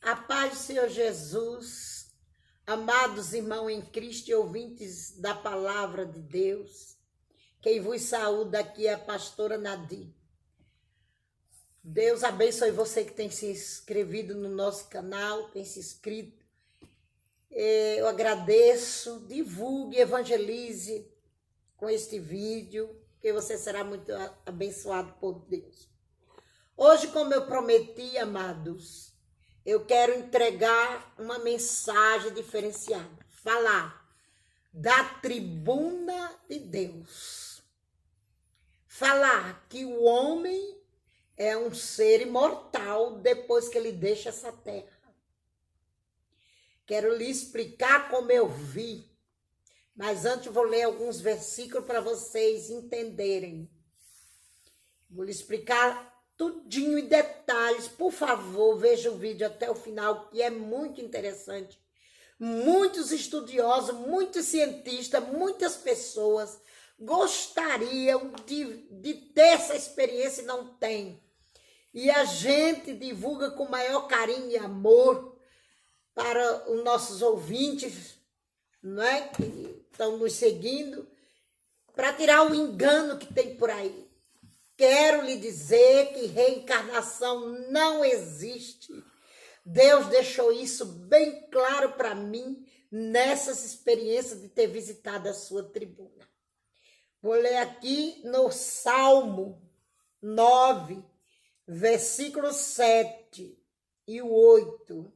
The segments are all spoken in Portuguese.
A paz do Senhor Jesus, amados irmãos em Cristo e ouvintes da palavra de Deus, quem vos saúda aqui é a pastora Nadir. Deus abençoe você que tem se inscrevido no nosso canal, tem se inscrito. Eu agradeço, divulgue, evangelize com este vídeo, que você será muito abençoado por Deus. Hoje, como eu prometi, amados, eu quero entregar uma mensagem diferenciada. Falar da tribuna de Deus. Falar que o homem é um ser imortal depois que ele deixa essa terra. Quero lhe explicar como eu vi. Mas antes vou ler alguns versículos para vocês entenderem. Vou lhe explicar tudinho em detalhes. Por favor, veja o vídeo até o final, que é muito interessante. Muitos estudiosos, muitos cientistas, muitas pessoas gostariam de ter essa experiência e não tem. E a gente divulga com maior carinho e amor para os nossos ouvintes, não é? Que estão nos seguindo, para tirar o engano que tem por aí. Quero lhe dizer que reencarnação não existe. Deus deixou isso bem claro para mim nessas experiências de ter visitado a sua tribuna. Vou ler aqui no Salmo 9, versículo 7 e o 8.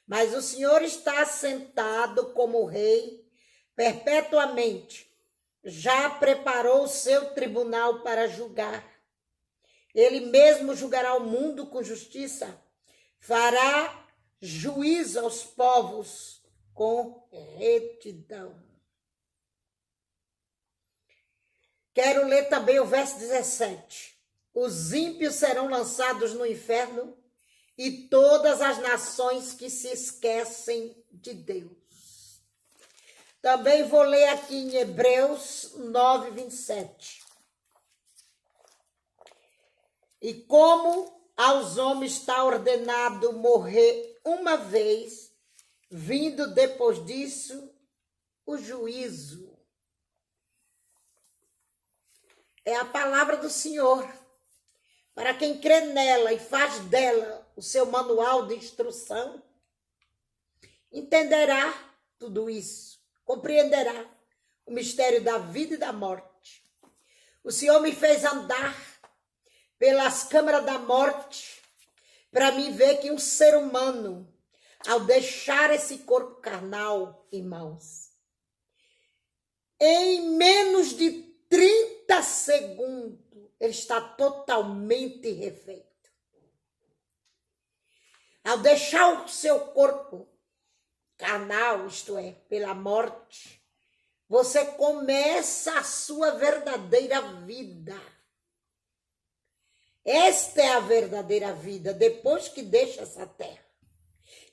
Mas o Senhor está sentado como rei perpetuamente. Já preparou o seu tribunal para julgar. Ele mesmo julgará o mundo com justiça. Fará juízo aos povos com retidão. Quero ler também o verso 17. Os ímpios serão lançados no inferno e todas as nações que se esquecem de Deus. Também vou ler aqui em Hebreus 9, 27. E como aos homens está ordenado morrer uma vez, vindo depois disso o juízo. É a palavra do Senhor. Para quem crê nela e faz dela o seu manual de instrução, entenderá tudo isso, compreenderá o mistério da vida e da morte. O Senhor me fez andar pelas câmaras da morte para mim ver que um ser humano, ao deixar esse corpo carnal, irmãos, em menos de 30 segundos, ele está totalmente refeito. Ao deixar o seu corpo carnal, isto é, pela morte, você começa a sua verdadeira vida. Esta é a verdadeira vida, depois que deixa essa terra.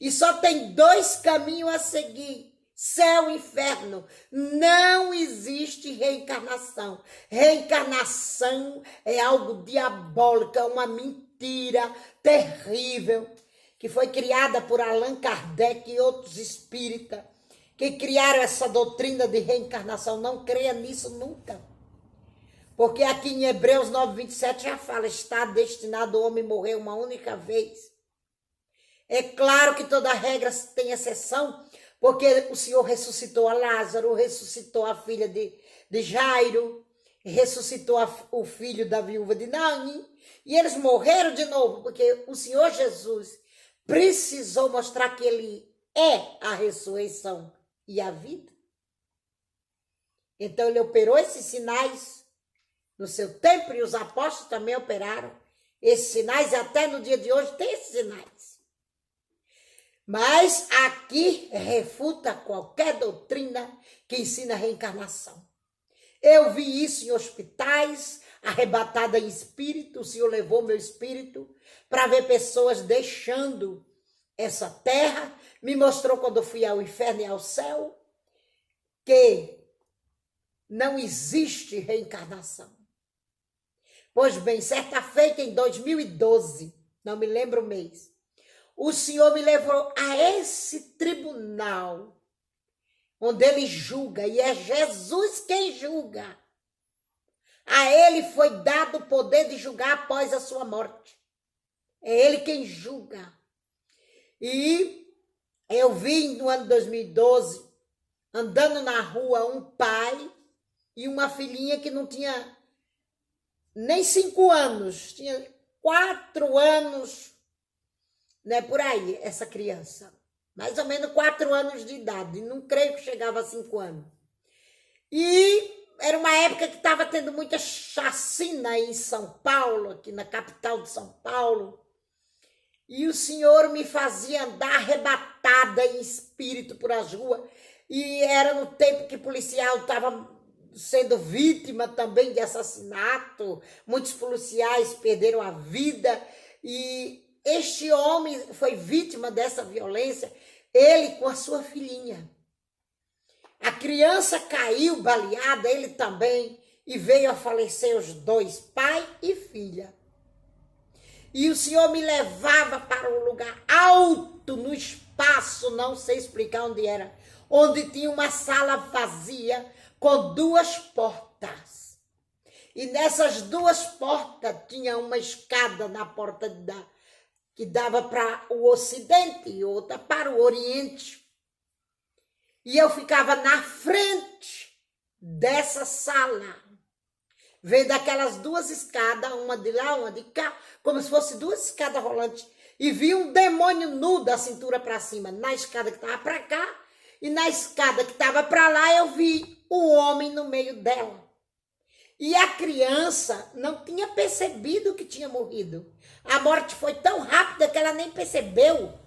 E só tem dois caminhos a seguir. Céu e inferno. Não existe reencarnação. Reencarnação é algo diabólico, é uma mentira terrível, que foi criada por Allan Kardec e outros espíritas, que criaram essa doutrina de reencarnação. Não creia nisso nunca. Porque aqui em Hebreus 9, 27 já fala, está destinado o homem morrer uma única vez. É claro que toda regra tem exceção, porque o Senhor ressuscitou a Lázaro, ressuscitou a filha de Jairo, ressuscitou o filho da viúva de Naim, e eles morreram de novo, porque o Senhor Jesus precisou mostrar que ele é a ressurreição e a vida. Então ele operou esses sinais no seu tempo, e os apóstolos também operaram esses sinais, e até no dia de hoje tem esses sinais. Mas aqui refuta qualquer doutrina que ensina a reencarnação. Eu vi isso em hospitais, arrebatada em espírito. O Senhor levou meu espírito para ver pessoas deixando essa terra. Me mostrou quando eu fui ao inferno e ao céu que não existe reencarnação. Pois bem, certa feita em 2012, não me lembro o mês. O Senhor me levou a esse tribunal, onde ele julga, e é Jesus quem julga. A ele foi dado o poder de julgar após a sua morte. É ele quem julga. E eu vi no ano 2012, andando na rua, um pai e uma filhinha que não tinha nem 5 anos, tinha 4 anos, né, por aí, essa criança. Mais ou menos 4 anos de idade, não creio que chegava a 5 anos. E era uma época que estava tendo muita chacina em São Paulo, aqui na capital de São Paulo. E o Senhor me fazia andar arrebatada em espírito por as ruas. E era no tempo que o policial estava sendo vítima também de assassinato. Muitos policiais perderam a vida. E este homem foi vítima dessa violência, ele com a sua filhinha. A criança caiu baleada, ele também, e veio a falecer os dois, pai e filha. E o Senhor me levava para um lugar alto no espaço, não sei explicar onde era, onde tinha uma sala vazia com 2 portas. E nessas 2 portas tinha uma escada na porta que dava para o ocidente e outra para o oriente. E eu ficava na frente dessa sala, vendo aquelas 2 escadas, uma de lá, uma de cá, como se fosse 2 escadas rolantes. E vi um demônio nu da cintura para cima, na escada que estava para cá, e na escada que estava para lá eu vi o homem no meio dela. E a criança não tinha percebido que tinha morrido. A morte foi tão rápida que ela nem percebeu.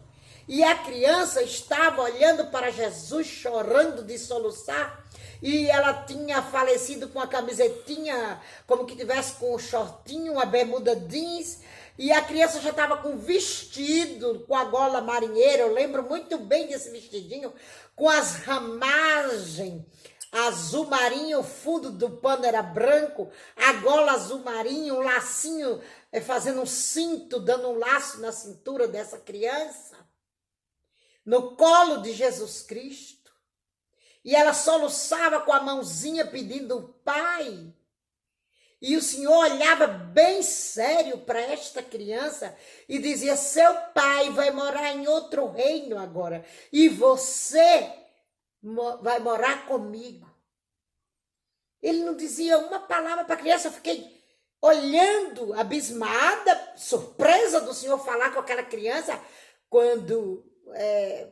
E a criança estava olhando para Jesus, chorando de soluçar. E ela tinha falecido com a camisetinha, como que tivesse com um shortinho, uma bermuda jeans. E a criança já estava com vestido, com a gola marinheira. Eu lembro muito bem desse vestidinho, com as ramagens azul marinho, o fundo do pano era branco, a gola azul marinho, um lacinho, fazendo um cinto, dando um laço na cintura dessa criança, no colo de Jesus Cristo. E ela soluçava com a mãozinha pedindo o Pai. E o Senhor olhava bem sério para esta criança e dizia: seu pai vai morar em outro reino agora, e você vai morar comigo. Ele não dizia uma palavra para a criança. Eu fiquei olhando, abismada, surpresa do Senhor falar com aquela criança, quando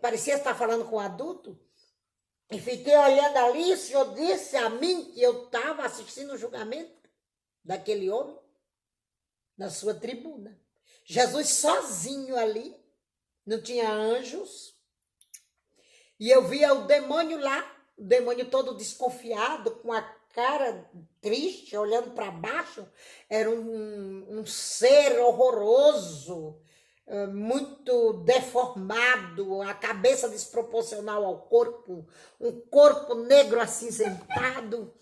parecia estar falando com um adulto. E fiquei olhando ali, o Senhor disse a mim que eu estava assistindo o julgamento daquele homem na sua tribuna. Jesus sozinho ali, não tinha anjos. E eu via o demônio lá, o demônio todo desconfiado, com a cara triste, olhando para baixo. Era um ser horroroso, muito deformado, a cabeça desproporcional ao corpo, um corpo negro acinzentado,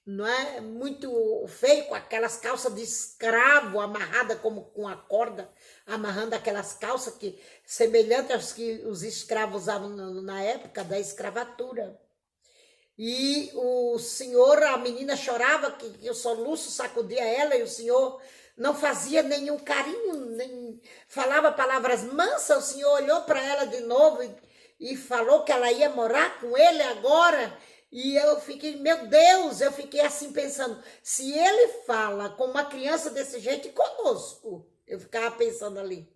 não é? Muito feio, com aquelas calças de escravo amarrada como com a corda, amarrando aquelas calças que semelhantes às que os escravos usavam na época da escravatura. E o Senhor, a menina chorava, que o soluço sacudia ela, e o Senhor não fazia nenhum carinho, nem falava palavras mansas. O Senhor olhou para ela de novo e falou que ela ia morar com ele agora. E eu fiquei, meu Deus, eu fiquei assim pensando, se ele fala com uma criança desse jeito, e conosco? Eu ficava pensando ali.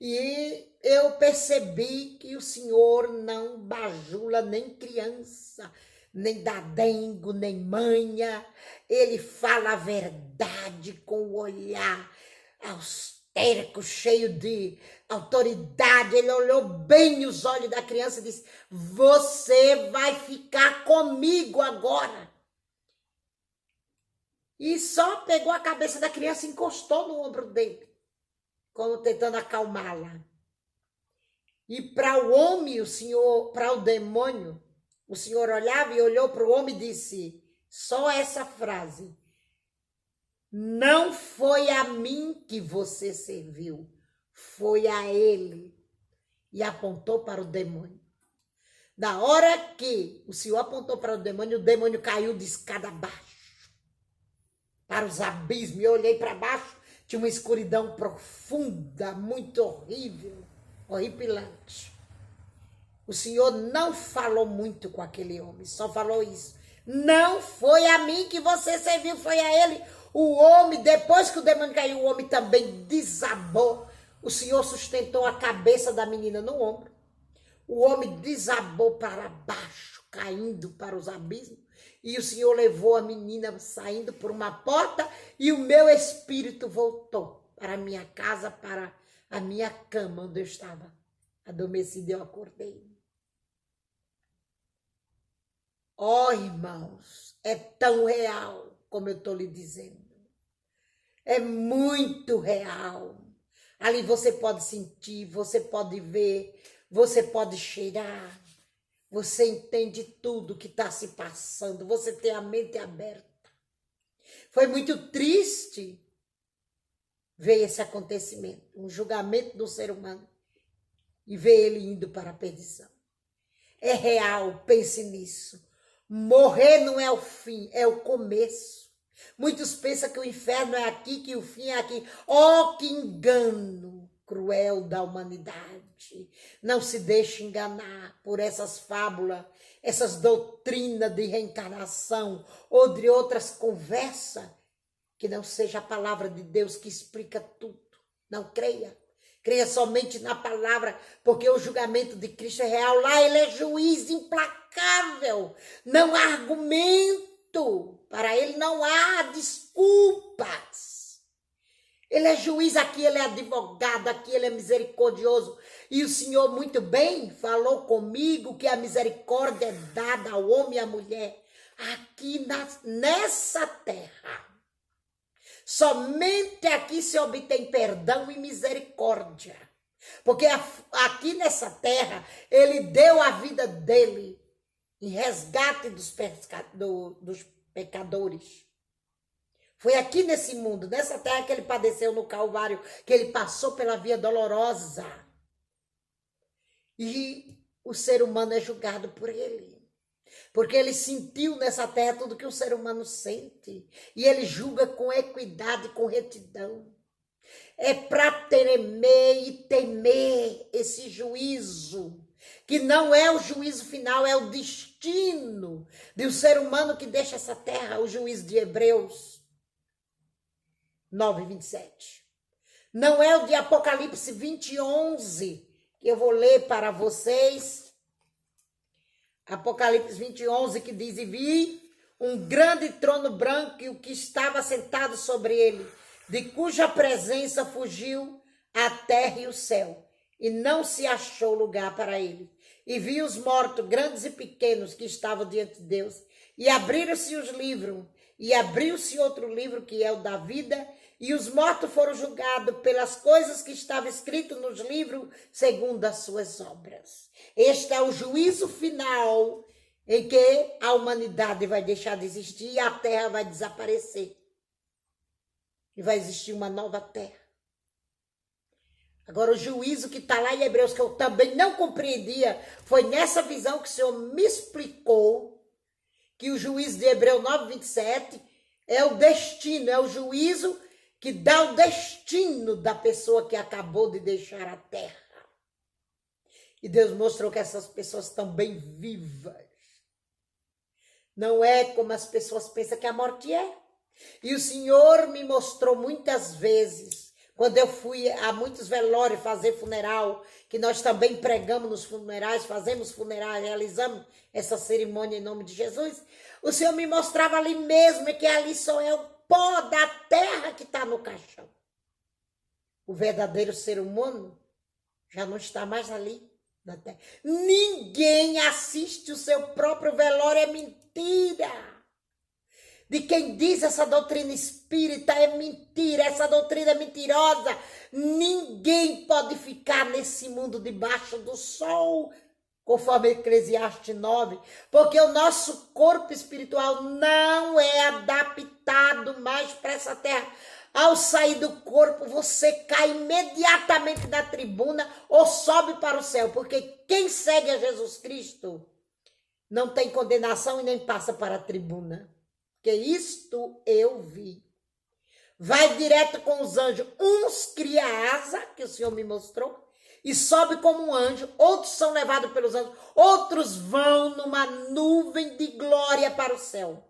E eu percebi que o Senhor não bajula nem criança, nem dá dengo, nem manha. Ele fala a verdade com o olhar austero, cheio de autoridade. Ele olhou bem nos olhos da criança e disse: você vai ficar comigo agora. E só pegou a cabeça da criança e encostou no ombro dele, como tentando acalmá-la. E para o homem, o Senhor, para o demônio, o Senhor olhava e olhou para o homem e disse só essa frase: não foi a mim que você serviu, foi a ele. E apontou para o demônio. Da hora que o Senhor apontou para o demônio caiu de escada abaixo, para os abismos. Eu olhei para baixo, tinha uma escuridão profunda, muito horrível, horripilante. O Senhor não falou muito com aquele homem, só falou isso. Não foi a mim que você serviu, foi a ele. O homem, depois que o demônio caiu, o homem também desabou. O Senhor sustentou a cabeça da menina no ombro. O homem desabou para baixo, caindo para os abismos. E o Senhor levou a menina saindo por uma porta e o meu espírito voltou para a minha casa, para a minha cama, onde eu estava adormecida. Eu acordei. Ó, irmãos, é tão real como eu estou lhe dizendo. É muito real. Ali você pode sentir, você pode ver, você pode cheirar. Você entende tudo que está se passando. Você tem a mente aberta. Foi muito triste ver esse acontecimento. Um julgamento do ser humano. E ver ele indo para a perdição. É real, pense nisso. Morrer não é o fim, é o começo. Muitos pensam que o inferno é aqui, que o fim é aqui. Oh, que engano cruel da humanidade. Não se deixe enganar por essas fábulas, essas doutrinas de reencarnação ou de outras conversas, que não seja a palavra de Deus que explica tudo. Não creia. Creia somente na palavra, porque o julgamento de Cristo é real. Lá ele é juiz implacável. Não há argumento. Para ele não há desculpas. Ele é juiz, aqui ele é advogado, aqui ele é misericordioso. E o Senhor muito bem falou comigo que a misericórdia é dada ao homem e à mulher aqui nessa terra. Somente aqui se obtém perdão e misericórdia. Porque aqui nessa terra, ele deu a vida dele em resgate dos pecadores. Foi aqui nesse mundo, nessa terra que ele padeceu no Calvário, que ele passou pela via dolorosa. E o ser humano é julgado por ele. Porque ele sentiu nessa terra tudo que o ser humano sente. E ele julga com equidade, com retidão. É para temer e temer esse juízo, que não é o juízo final, é o destino do ser humano que deixa essa terra, o juízo de Hebreus 9:27. Não é o de Apocalipse 20:11, que eu vou ler para vocês. Apocalipse 20:11, que diz: e vi um grande trono branco e o que estava sentado sobre ele, de cuja presença fugiu a terra e o céu, e não se achou lugar para ele. E vi os mortos, grandes e pequenos, que estavam diante de Deus, e abriram-se os livros, e abriu-se outro livro, que é o da vida, e os mortos foram julgados pelas coisas que estavam escritas nos livros, segundo as suas obras. Este é o juízo final, em que a humanidade vai deixar de existir e a terra vai desaparecer. E vai existir uma nova terra. Agora, o juízo que está lá em Hebreus, que eu também não compreendia, foi nessa visão que o Senhor me explicou, que o juízo de Hebreus 9:27 é o destino, é o juízo que dá o destino da pessoa que acabou de deixar a terra. E Deus mostrou que essas pessoas estão bem vivas. Não é como as pessoas pensam que a morte é. E o Senhor me mostrou muitas vezes, quando eu fui a muitos velórios fazer funeral, que nós também pregamos nos funerais, fazemos funerais, realizamos essa cerimônia em nome de Jesus. O Senhor me mostrava ali mesmo que ali só é o pó da terra que está no caixão. O verdadeiro ser humano já não está mais ali na terra. Ninguém assiste o seu próprio velório, é mentira. De quem diz essa doutrina espírita é mentira, essa doutrina é mentirosa. Ninguém pode ficar nesse mundo debaixo do sol conforme Eclesiastes 9, porque o nosso corpo espiritual não é adaptado mais para essa terra. Ao sair do corpo, você cai imediatamente da tribuna ou sobe para o céu, porque quem segue a Jesus Cristo não tem condenação e nem passa para a tribuna. Porque isto eu vi. Vai direto com os anjos. Uns cria asa, que o Senhor me mostrou, e sobe como um anjo. Outros são levados pelos anjos. Outros vão numa nuvem de glória para o céu.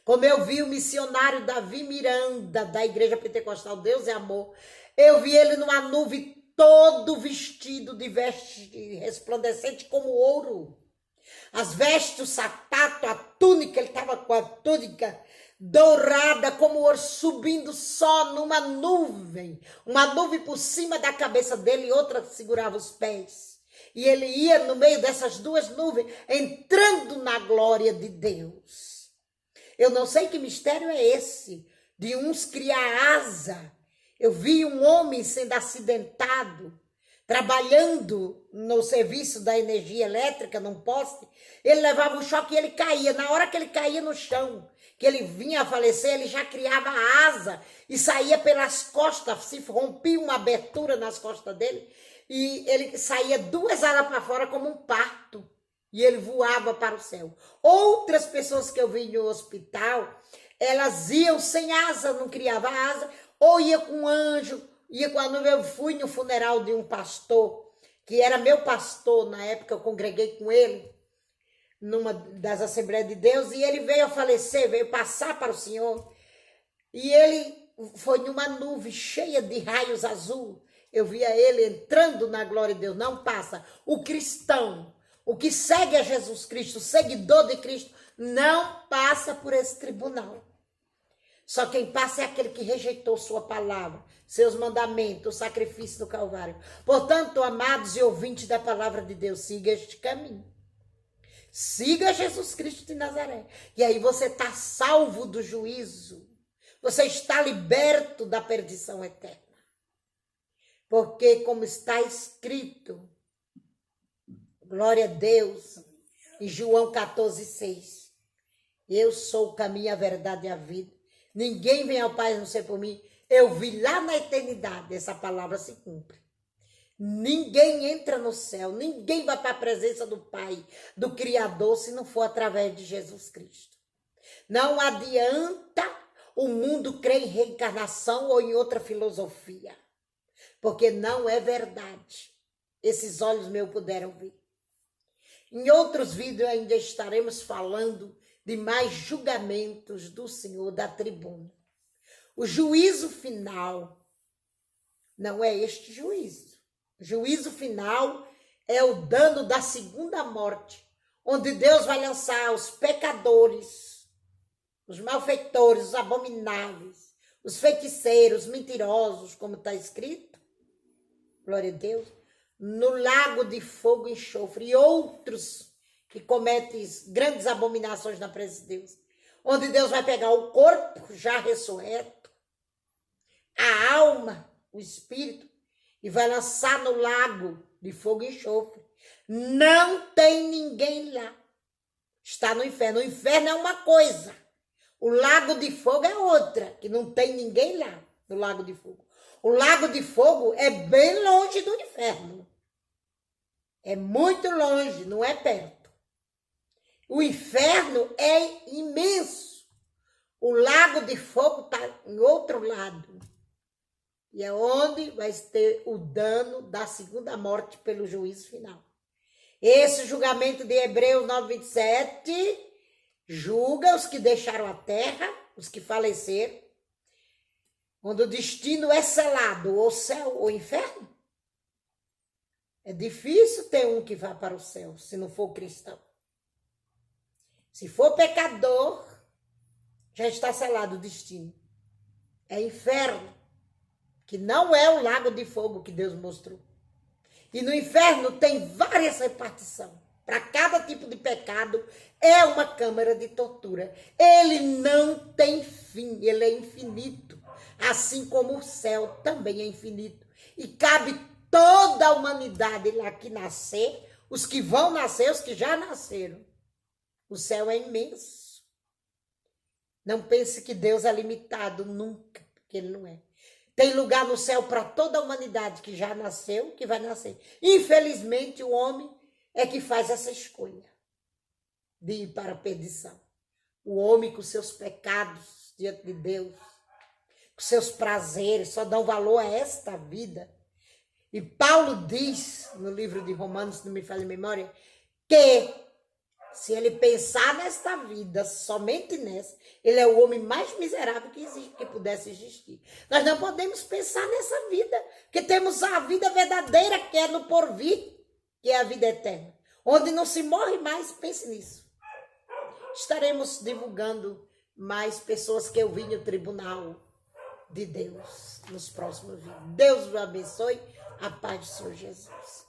Como eu vi o missionário Davi Miranda, da Igreja Pentecostal Deus é Amor, eu vi ele numa nuvem todo vestido de veste resplandecente como ouro. As vestes, o sapato, a túnica, ele estava com a túnica dourada como ouro, subindo só numa nuvem. Uma nuvem por cima da cabeça dele e outra segurava os pés. E ele ia no meio dessas duas nuvens, entrando na glória de Deus. Eu não sei que mistério é esse, de uns criar asa. Eu vi um homem sendo acidentado, trabalhando no serviço da energia elétrica, num poste. Ele levava um choque e ele caía. Na hora que ele caía no chão, que ele vinha a falecer, ele já criava a asa e saía pelas costas, se rompia uma abertura nas costas dele, e ele saía duas alas para fora como um parto. E ele voava para o céu. Outras pessoas que eu vi no hospital, elas iam sem asa, não criava asa, ou ia com um anjo, ia com a nuvem. Eu fui no funeral de um pastor, que era meu pastor, na época eu congreguei com ele, numa das Assembleias de Deus, e ele veio a falecer, veio passar para o Senhor, e ele foi numa nuvem cheia de raios azul. Eu via ele entrando na glória de Deus. Não passa. O cristão, o que segue a Jesus Cristo, o seguidor de Cristo, não passa por esse tribunal. Só quem passa é aquele que rejeitou sua palavra, seus mandamentos, o sacrifício do Calvário. Portanto, amados e ouvintes da palavra de Deus, siga este caminho. Siga Jesus Cristo de Nazaré. E aí você está salvo do juízo. Você está liberto da perdição eterna. Porque, como está escrito, glória a Deus, em João 14,6. Eu sou o caminho, a verdade e a vida. Ninguém vem ao Pai a não ser por mim. Eu vi lá na eternidade, essa palavra se cumpre. Ninguém entra no céu, ninguém vai para a presença do Pai, do Criador, se não for através de Jesus Cristo. Não adianta o mundo crer em reencarnação ou em outra filosofia, porque não é verdade. Esses olhos meus puderam ver. Em outros vídeos ainda estaremos falando de mais julgamentos do Senhor da tribuna. O juízo final não é este juízo. O juízo final é o dano da segunda morte, onde Deus vai lançar os pecadores, os malfeitores, os abomináveis, os feiticeiros, os mentirosos, como está escrito, glória a Deus, no lago de fogo e enxofre, e outros que cometem grandes abominações na presença de Deus, onde Deus vai pegar o corpo já ressurreto, a alma, o espírito, e vai lançar no lago de fogo e enxofre. Não tem ninguém lá. Está no inferno. O inferno é uma coisa. O lago de fogo é outra, que não tem ninguém lá no lago de fogo. O lago de fogo é bem longe do inferno. É muito longe, não é perto. O inferno é imenso. O lago de fogo está em outro lado. E é onde vai ter o dano da segunda morte pelo juízo final. Esse julgamento de Hebreus 9:27 julga os que deixaram a terra, os que faleceram, quando o destino é selado, ou céu ou inferno. É difícil ter um que vá para o céu, se não for cristão. Se for pecador, já está selado o destino. É inferno, que não é o lago de fogo que Deus mostrou. E no inferno tem várias repartições. Para cada tipo de pecado é uma câmara de tortura. Ele não tem fim, ele é infinito. Assim como o céu também é infinito. E cabe toda a humanidade lá que nascer os que vão nascer, os que já nasceram. O céu é imenso. Não pense que Deus é limitado, nunca, porque Ele não é. Tem lugar no céu para toda a humanidade que já nasceu, que vai nascer. Infelizmente, o homem é que faz essa escolha de ir para a perdição. O homem com seus pecados diante de Deus, com seus prazeres, só dão valor a esta vida. E Paulo diz, no livro de Romanos, se não me falha a memória, que se ele pensar nesta vida, somente nessa, ele é o homem mais miserável que existe, que pudesse existir. Nós não podemos pensar nessa vida, porque temos a vida verdadeira, que é no porvir, que é a vida eterna, onde não se morre mais. Pense nisso. Estaremos divulgando mais pessoas que eu vi no tribunal de Deus nos próximos vídeos. Deus o abençoe. A paz do Senhor Jesus.